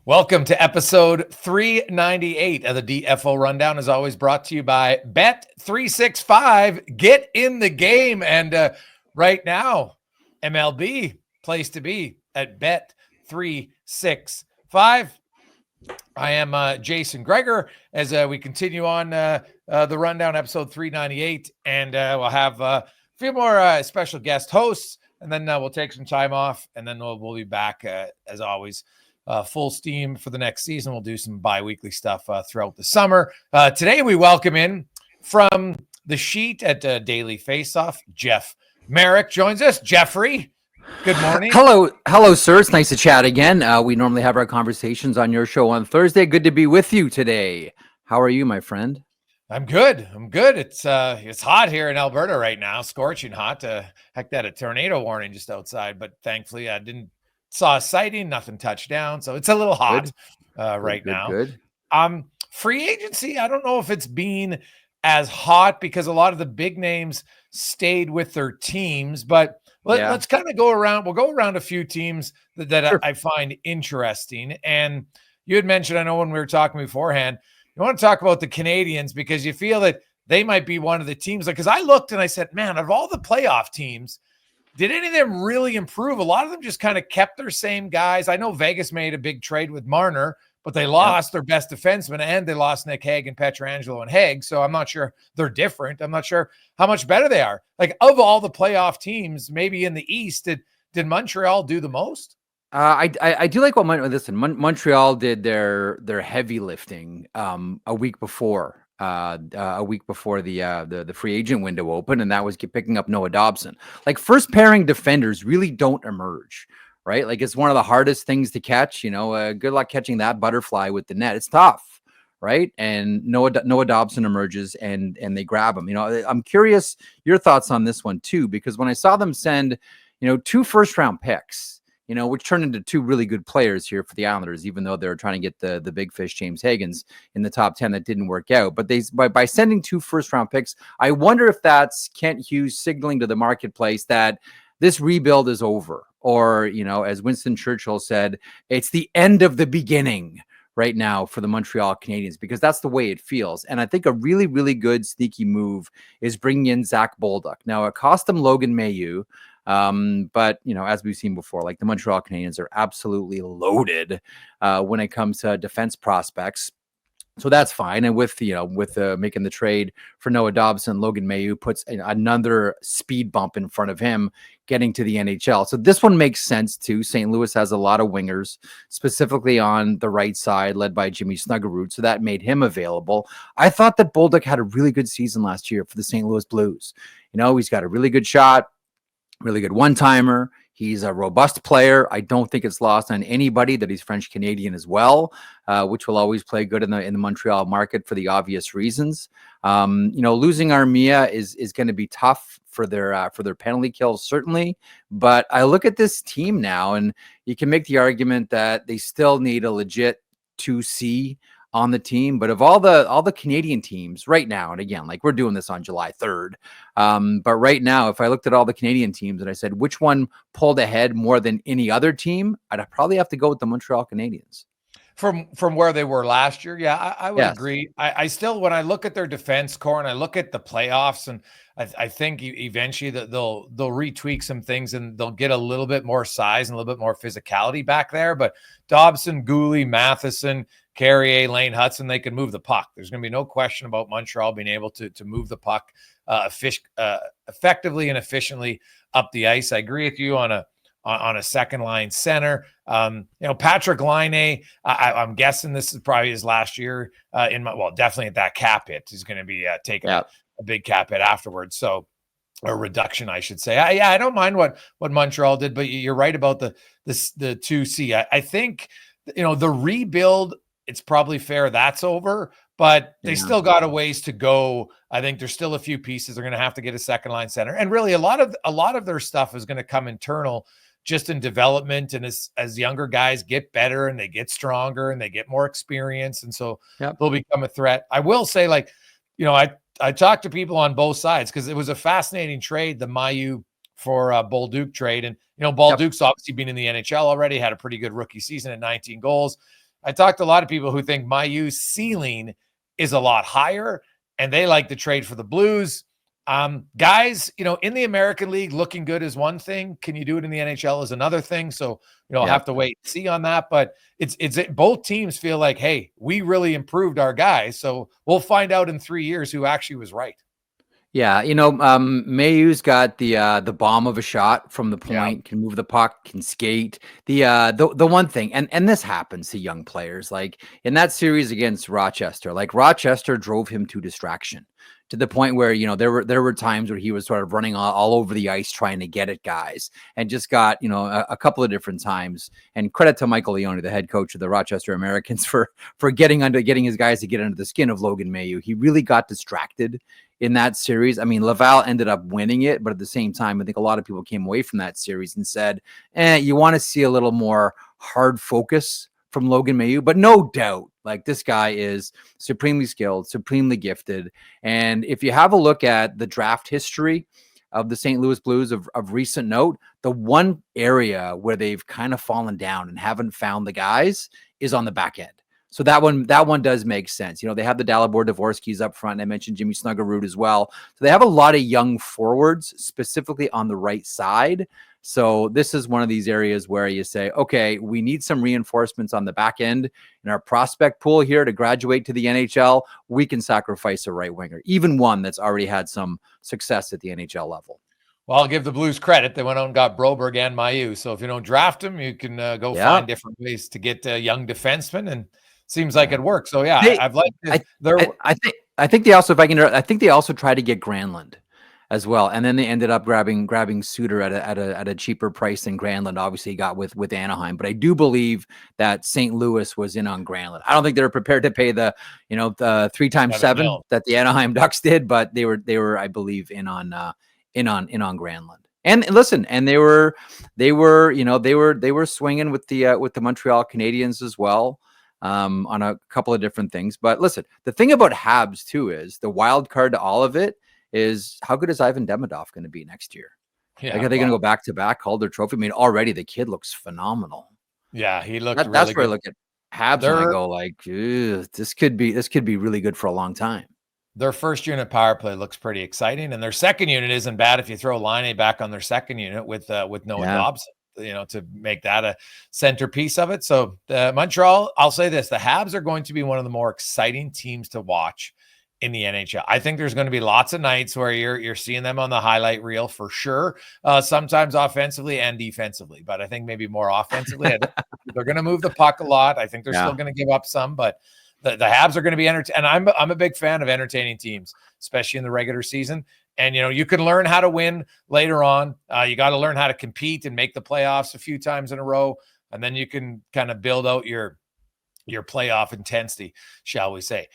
Welcome to episode 398 of the DFO Rundown, as always brought to you by Bet365. Get in the game. And right now, MLB, place to be at Bet365. I am Jason Greger as we continue on the Rundown, episode 398. And we'll have a few more special guest hosts, and then we'll take some time off, and then we'll be back, as always, full steam for the next season. We'll do some bi-weekly stuff throughout the summer. Today we welcome in from the sheet at Daily Faceoff, Jeff Marek joins us. Jeffrey, good morning. Hello, sir. It's nice to chat again. We normally have our conversations on your show on Thursday. Good to be with you today. How are you, my friend? I'm good. It's hot here in Alberta right now, scorching hot. Heck, that a tornado warning just outside, but thankfully I didn't saw a sighting, nothing touched down. So it's a little hot right now. Good. Free agency, I don't know if it's been as hot because a lot of the big names stayed with their teams, but let's kind of go around. We'll go around a few teams that sure. I find interesting. And you had mentioned, I know when we were talking beforehand, you want to talk about the Canadiens because you feel that they might be one of the teams. Because I looked and I said, man, of all the playoff teams, did any of them really improve? A lot of them just kind of kept their same guys. I know Vegas made a big trade with Marner, but they lost their best defenseman and they lost Nick Hague and Pietrangelo and Hague. So I'm not sure they're different. I'm not sure how much better they are. Like, of all the playoff teams, maybe in the East, did Montreal do the most? I do like what Montreal did their heavy lifting a week before the free agent window opened, and that was picking up Noah Dobson. Like, first pairing defenders really don't emerge, right? Like, it's one of the hardest things to catch. Good luck catching that butterfly with the net. It's tough, right? And Noah Dobson emerges, and they grab him. I'm curious your thoughts on this one too, because when I saw them send, 2 first-round picks, which turned into 2 really good players here for the Islanders, even though they were trying to get the big fish, James Higgins, in the top 10. That didn't work out. But by sending 2 first-round picks, I wonder if that's Kent Hughes signaling to the marketplace that this rebuild is over. Or, as Winston Churchill said, it's the end of the beginning right now for the Montreal Canadiens, because that's the way it feels. And I think a really, really good sneaky move is bringing in Zach Bolduc. Now, it cost them Logan Mailloux. But as we've seen before, like, the Montreal Canadiens are absolutely loaded when it comes to defense prospects. So that's fine. And with making the trade for Noah Dobson, Logan Mailloux puts another speed bump in front of him getting to the NHL. So this one makes sense too. St. Louis has a lot of wingers, specifically on the right side, led by Jimmy Snuggerud. So that made him available. I thought that Bolduc had a really good season last year for the St. Louis Blues. He's got a really good shot. Really good one-timer. He's a robust player. I don't think it's lost on anybody that he's French-Canadian as well, which will always play good in the Montreal market for the obvious reasons. Losing Armia is going to be tough for their penalty kills, certainly. But I look at this team now, and you can make the argument that they still need a legit 2C on the team. But of all the Canadian teams right now, and again, like, we're doing this on July 3rd, but right now, if I looked at all the Canadian teams and I said which one pulled ahead more than any other team, I'd probably have to go with the Montreal Canadiens. From where they were last year, I would agree. I still, when I look at their defense core and I look at the playoffs, and I think eventually that they'll retweak some things and they'll get a little bit more size and a little bit more physicality back there. But Dobson, Gooley, Matheson, Carrier, Lane Hudson, they can move the puck. There's going to be no question about Montreal being able to move the puck effectively and efficiently up the ice. I agree with you on a second line center. Patrick Laine, I'm guessing this is probably his last year definitely at that cap hit. He's going to be taking a big cap hit afterwards. So, a reduction, I should say. I don't mind what Montreal did, but you're right about the 2C. I think, the rebuild, it's probably fair that's over, but they still got a ways to go. I think there's still a few pieces. They're going to have to get a second line center. And really a lot of their stuff is going to come internal, just in development. And as younger guys get better and they get stronger and they get more experience. And so they'll become a threat. I will say, I talked to people on both sides because it was a fascinating trade, the Mailloux for Bolduc trade. And, Bolduc's obviously been in the NHL already, had a pretty good rookie season at 19 goals. I talked to a lot of people who think Mayu's ceiling is a lot higher, and they like to trade for the Blues. Guys, in the American League, looking good is one thing. Can you do it in the NHL is another thing. So, I'll have to wait and see on that. But it's both teams feel like, hey, we really improved our guys. So we'll find out in 3 years who actually was right. Yeah, Mayu's got the bomb of a shot from the point, can move the puck, can skate. The one thing, and this happens to young players, like in that series against Rochester, like Rochester drove him to distraction to the point where, there were times where he was sort of running all over the ice trying to get at guys, and just got, a couple of different times. And credit to Michael Leone, the head coach of the Rochester Americans, for getting his guys to get under the skin of Logan Mailloux. He really got distracted in that series. I mean, Laval ended up winning it, but at the same time, I think a lot of people came away from that series and said, you want to see a little more hard focus from Logan Mailloux. But no doubt, like, this guy is supremely skilled, supremely gifted. And if you have a look at the draft history of the St. Louis Blues of recent note, the one area where they've kind of fallen down and haven't found the guys is on the back end. So that one does make sense. They have the Dalibor Dvorskys up front. And I mentioned Jimmy Snuggerud as well. So they have a lot of young forwards, specifically on the right side. So this is one of these areas where you say, okay, we need some reinforcements on the back end in our prospect pool here to graduate to the NHL. We can sacrifice a right winger, even one that's already had some success at the NHL level. Well, I'll give the Blues credit. They went out and got Broberg and Mailloux. So if you don't draft them, you can go find different ways to get young defensemen, and seems like it works. So yeah, I've liked it. I think they also, I think they also tried to get Granlund as well, and then they ended up grabbing Suter at a cheaper price than Granlund obviously got with Anaheim. But I do believe that St. Louis was in on Granlund. I don't think they were prepared to pay the 3 times 7 that the Anaheim Ducks did, but they were I believe in on Granlund. And listen, and they were swinging with the Montreal Canadiens as well, on a couple of different things. But listen, the thing about Habs too is the wild card to all of it is how good is Ivan Demidov going to be next year? Yeah, are they going to go back to back, Calder Trophy? I mean, already the kid looks phenomenal. Yeah, he looked. That's where I look at Habs and I go like, this could be really good for a long time. Their first unit power play looks pretty exciting, and their second unit isn't bad if you throw Laine back on their second unit with Noah Dobson, to make that a centerpiece of it. So Montreal, I'll say this, the Habs are going to be one of the more exciting teams to watch in the NHL. I think there's going to be lots of nights where you're seeing them on the highlight reel for sure. Sometimes offensively and defensively, but I think maybe more offensively. They're going to move the puck a lot. I think they're still going to give up some, but the Habs are going to be entertaining. And I'm a big fan of entertaining teams, especially in the regular season. And, you can learn how to win later on. You got to learn how to compete and make the playoffs a few times in a row. And then you can kind of build out your playoff intensity, shall we say.